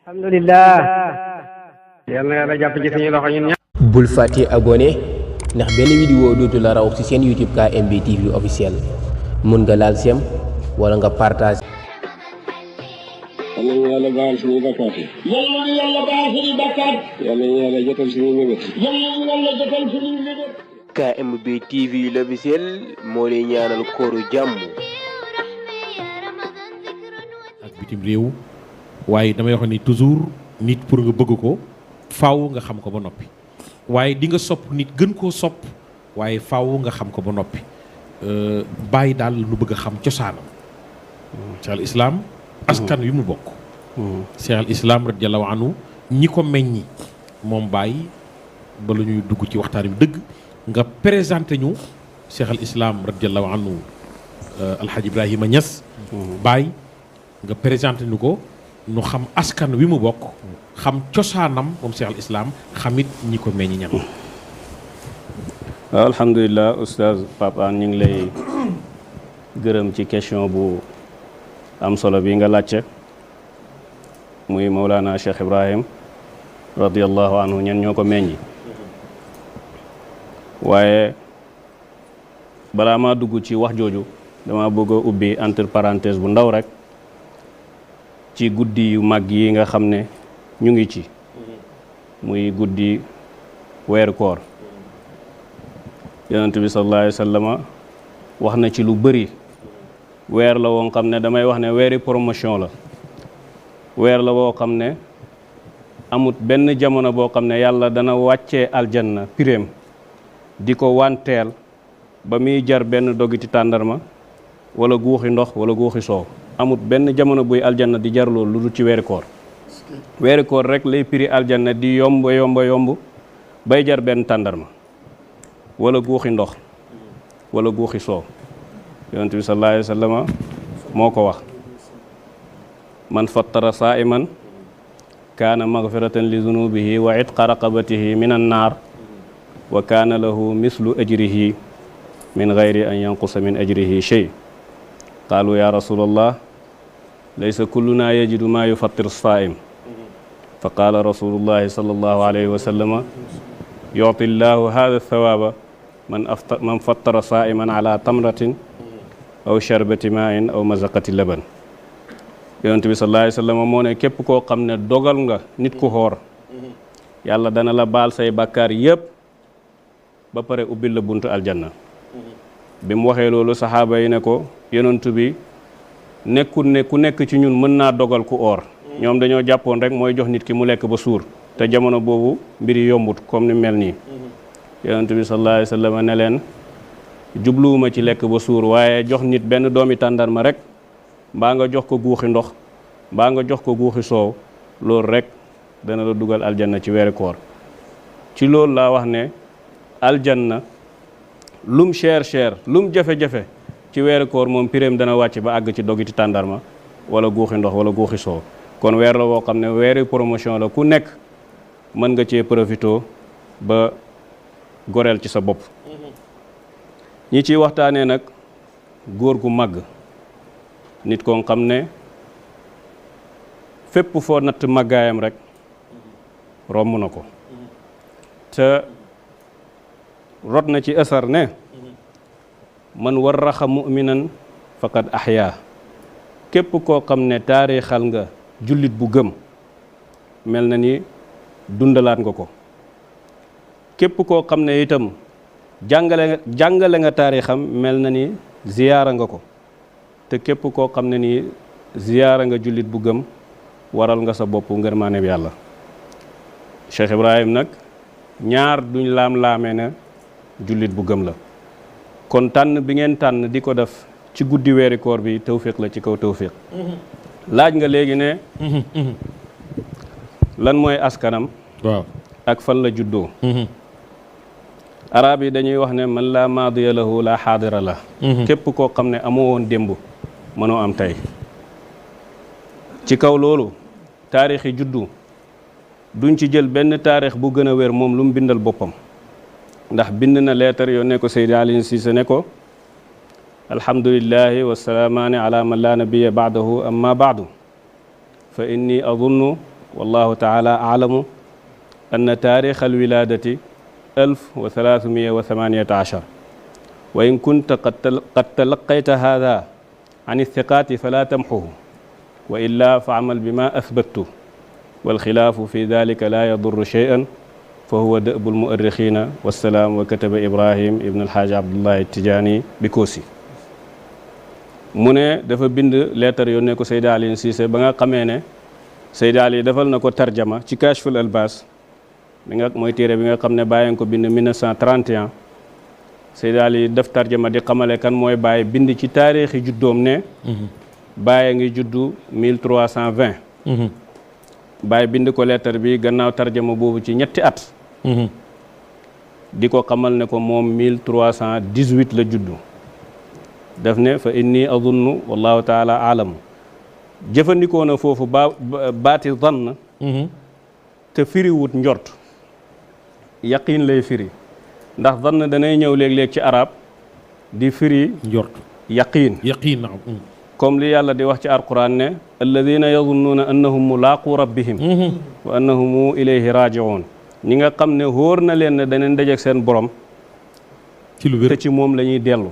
alhamdulillah. yal na yàlla jàpp ci suñu loxo ñun ñëpp. bul fàtte abonné ndax benn vidéo dootu la raw ci seen YouTube KMB TV officiel mun nga laal sem wala nga partage. yal nañu yàlla baal suñuy bakkaat yi. yal nañu yàlla baal suñuy bakkaat. yal nañu yàlla jotal suñuy mébét. yal nañu yàlla jotal suñuy mébét. KMB TV l'officiel moo lay ñaanal kooru jàmm. ak bitim réew waaye damay wax ni toujours nit pour nga bëgg ko faaw nga xam ko ba noppi waaye di nga sopp nit gën koo sopp waaye faaw nga xam ko ba noppi bàyyi daal nu bëgg a xam cosaanam. Cheikh al Islam askan wi mu bokk. Cheikh al Islam radiyallahu anhu ñi ko meññi moom bàyyi ba la ñuy dugg ci waxtaan bi dëgg nga présenté ñu Cheikh al Islam radiyallahu anhu Alhaji Ibrahima Niass. bàyyi nga présenté ñu ko nu xam askan wi mu bokk xam cosaanam moom Cheikh al Islam xamit ñi ko meññi ñan. waaw alhamdulilah oustaz Pape Hann ñu ngi lay gërëm ci question bu am solo bi nga laajte muy Mawlana Cheikh Ibrahim radiyallahu anhu ñan ñoo ko meññi. waaye balaa maa dugg ci wax jooju dama bëgg a ubbi entre parenthèse bu ndaw rek ci guddi yu mag yi nga xam ne ñu ngi ci muy guddi weeru koor yonent bi sallallahu alayhi wa sallama wax na ci lu bëri. weer la woo xam ne damay wax ne weeri promotion la weer la woo xam ne amut benn jamono boo xam ne yàlla dana wàccee aljanna pireem di ko wanteel ba muy jar benn dogiti tàndarma wala guuxi ndox wala guuxi soow amut benn jamono buy aljanna di jar loolu lu dul ci weeri koor. weeri koor rek lay piri aljanna di yomb bay jar benn tàndarma wala guuxi ndox wala guuxi soow. yonent bi sallallahu alayhi wa sallama moo ko wax man fattara saa'iman kaana magfiratan li zunubihi wa itqa raqabatihi min annaar wa kaana lahu mislu ajrihi min gayri an yanqusa min ajrihi shay qaalu ya rasulallah laysa kulluna yajidu ma yufattir saa'im fa qaala rasulullahi sallallahu alayhi wa sallama yu'ti llahu hada thawaaba man fattara saa'iman ala tamratin aw sharbati ma'in aw mazaqati laban. yonent bi sallallahu alayhi wa sallam moo ne képp koo xam ne dogal nga nit ku xoor yàlla dana la baal say bàkkaar yépp ba pare ubbil la buntu aljanna. bi mu waxee loolu saxaaba yi ne ko yonent bi nekkul ne ku nekk ci ñun mën naa dogal ku oor ñoom dañoo jàppoon rek mooy jox nit ki mu lekk ba suur te jamono boobu mbiri yombut comme ni mel nii. yonent bi sallallahu alayhi wa sallam ne leen jubluwuma ci lekk ba suur waaye jox nit benn doomi tàndarma rek mbaa nga jox ko guuxi ndox mbaa nga jox ko guuxi soow loolu rek dana la dugal aljanna ci weeri koor. ci loolu laa wax ne aljanna lum cher lum jafe-jafe ci weeri koor moom pireem dana wàcc ba àgg ci dogiti tàndarma wala guuxi ndox wala guuxi soow. kon weer la woo xam ne weeri promotion la ku nekk mën nga cee profito ba goreel ci sa bopp. ñi ciy waxtaanee nag góor gu màgg nit ko xam ne fépp foo natt màggaayam rek romb na ko te rot na ci asar ne man warraxa mu'minan faqad ahyaa képp koo xam ne taarixal nga jullit bu gëm mel na ni dundalaat nga ko képp koo xam ne itam jàngale nga taarixam mel na ni ziyaara nga ko te képp koo xam ne ni ziyaara nga jullit bu gëm waral nga sa bopp ngërmaane bi yàlla. Cheikh Ibrahim nag ñaar duñ laam-laamee na jullit bu gëm la kon tànn bi ngeen tànn di ko def ci guddi weeri koor bi tawfiq la ci kaw tawfiq. laaj nga léegi ne lan mooy askanam. waaw ak fan la juddoo. arab yi dañuy wax ne man laa maadiya lahu laa xaadira la. képp koo xam ne amoo woon démb mënoo am tey. ci kaw loolu taarixi juddu duñ ci jël benn taarix bu gën a wér moom lu mu bindal boppam ndax bind na leetar yoo ne ko Seydi Aliou Cissé ne ko alhamdulillahi wasalaamaani ala man la nabiya baadahu amma baadu fa inni adunnu wallahu taala aalamu anna taarix alwilaadati 1318 wa in kunta qad talaqayta hada an ithiqaati fala tamxuhu wa illa fa amal bima athbattu walxilaafu fi dalika la yadurru cheyan fa huwa dëbul muarrixina wassalaam wa kataba ibrahim ibn alxaaji abdullahi tijaani bi Koosi. mu ne dafa bind leetar yónnee ko Seydi Aliou Cissé ba nga xamee ne Seydi Aliou defal na ko tarjama ci Kashful Albas bi nga mooy téere bi nga xam ne bàyyi nga ko bind 1931. Seydi Aliou def tarjama di xamale kan mooy Baye bind ci taarixi juddoom ne Baye ngi juddu 1320. Baye bind ko leetar bi gannaaw tarjama boobu ci ñetti at. di ko xamal ne ko moom 1318 la juddu. daf ne fa inni azunnu wallahu taala alam jëfandikoo na foofu baati zann te firiwut njort yaqiin lay firi ndax zann danay ñëw léeg-léeg ci arab di firi njort yaqiin naam comme li yàlla di wax ci alquran ne alladina yazunnuuna annahum mulaaqu rabbihim wa annahum ilayhi rajiun ñi nga xam ne wóor na leen ne daneen dajeek seen borom ci lu wér te ci moom la ñuy dellu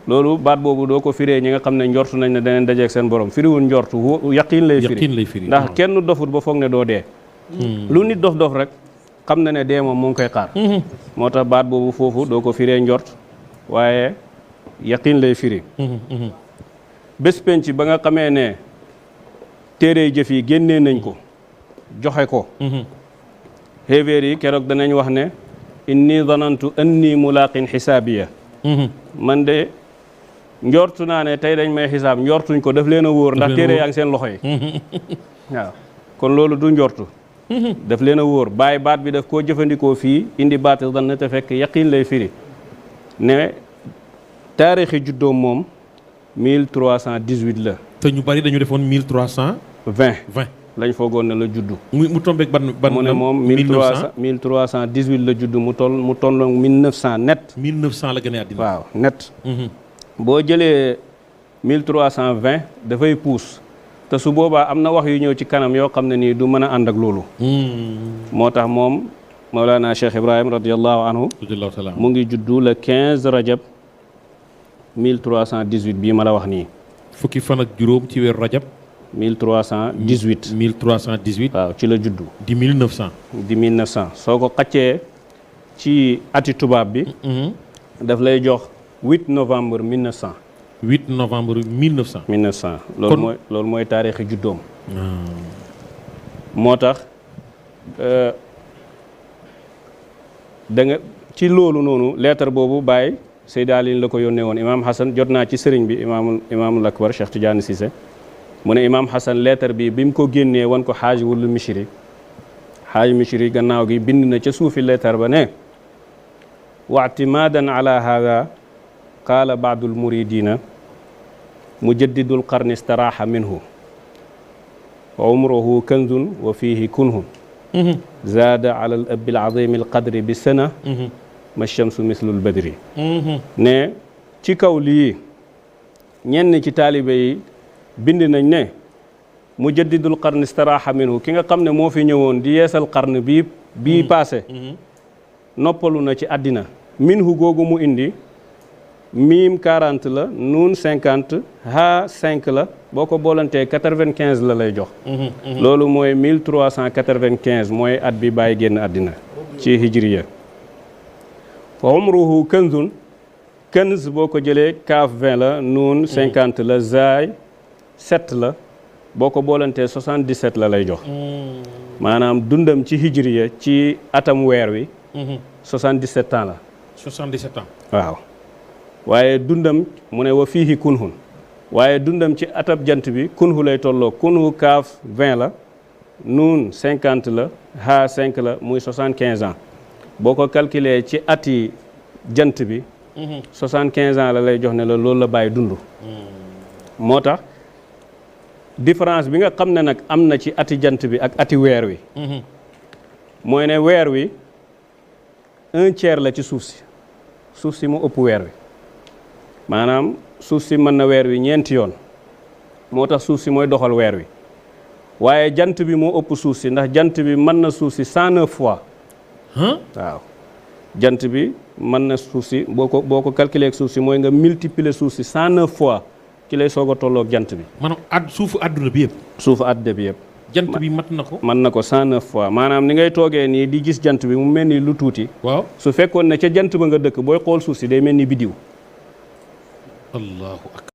loolu baat boobu doo ko firee ñi nga xam ne njortu nañ ne daneen dajeek seen borom firiwul njortu yaqiin lay firi ndax kenn dofut ba foog ne doo dee lu nit dof rek xam na ne dee moom mu ngi koy xaar moo tax baat boobu foofu doo ko firee njort waaye yaqiin lay firi bés penc ba nga xamee ne téere jëf yi génnee nañ ko joxe ko xéeféer yi keroog danañ wax ne inni zanantu anni mulaqin xisaabiya man de njortu naa ne tey dañ may xisaab njortuñ ko daf leen a wóor ndax téere yaa ngi seen loxo yi waaw kon loolu du njortu daf leen a wóor bàyyi baat bi daf koo jëfandikoo fii indi baati zann te fekk yaqiin lay firi ne taarixi juddoom moom 1318 la te ñu bari dañu defoon 1320 lañ foogoon ne la juddu mu tombeek ban mu ne moom 1318 la juddu mu tolloog 1900 net 1900 la gën a àddina waaw net boo jëlee 1320 dafay puus te su boobaa am na wax yu ñëw ci kanam yoo xam ne nii du mën a ànd ak loolu moo tax moom Mawlana Cheikh Ibrahim radiallahu anhu mu ngi juddu le 15 rajab 1318 bii ma la wax nii fukki fan ak juróom ci weeru rajab 1318 waaw ci la juddu di 1900 soo ko xaccee ci ati tubaab bi daf lay jox 8 novembre 1900 loolu mooy taarixi juddoom moo tax da nga ci loolu noonu lettre boobu Baye Seydi Aliou la ko yónnee woon Imam Hassan jot naa ci sëriñ bi imaamul akbar Cheikh Tidiane Cissé mu ne Imam Hassan lettre bi mu ko génnee wan ko xaaj wulu Mishri xaaj Mishri gannaaw gi bind na ca suufi lettre ba ne waatimadan ala hada qaala baadul muridina mujaddidul qarni istaraaxa minhu wa umruhu kanzun wa fihi kunhun zaada ala al abil azimi al qadri bi sana ma shamsu mislul badri ne ci kaw lii ñenn ci taalibe yi bind nañ ne mujaddidul qarni istaraaxa minhu ki nga xam ne moo fi ñëwoon di yeesal qarn bii passé noppalu na ci àddina minhu googu mu indi miim 40 la nuun 50 ha 5 la boo ko boolantee 95 la lay jox loolu mooy 1395 mooy at bi bàyyi génn àddina ci hijriya fa umruhu kanzun kanz boo ko jëlee kaaf 20 la nuun 50 la zaay 7 la boo ko boolantee 77 la lay jox maanaam dundam ci hijriya ci atam weer wi 77 ans la 77 ans waaw waaye dundam mu ne wa fiihi kunhun waaye dundam ci atab jant bi kunhu lay tolloo kunhu kaaf 20 la nuun 50 la ha 5 la muy 75 ans boo ko calculer ci ati jant bi 75 ans la lay jox ne la loolu la bàyyi dund moo tax différence bi nga xam ne nag am na ci ati jant bi ak ati weer wi mooy ne weer wi 1/3 la ci suuf si mu ëpp weer wi maanaam suuf si mën na weer wi ñeenti yoon moo tax suuf si mooy doxal weer wi waaye jant bi moo ëpp suuf si ndax jant bi mën na suuf si 109 fois waaw jant bi mën na suuf si boo ko calculer ak suuf si mooy nga multiplier suuf si 109 fois ci lay soog a tolloog jant bi maanaam suufu àdduna bi yëpp suufu àdduna bi yëpp jant bi mat na ko mën na ko 109 fois maanaam ni ngay toogee nii di gis jant bi mu mel ni lu tuuti waaw su fekkoon ne ca jant ba nga dëkk booy xool suuf si day mel ni bidiw allahu akbar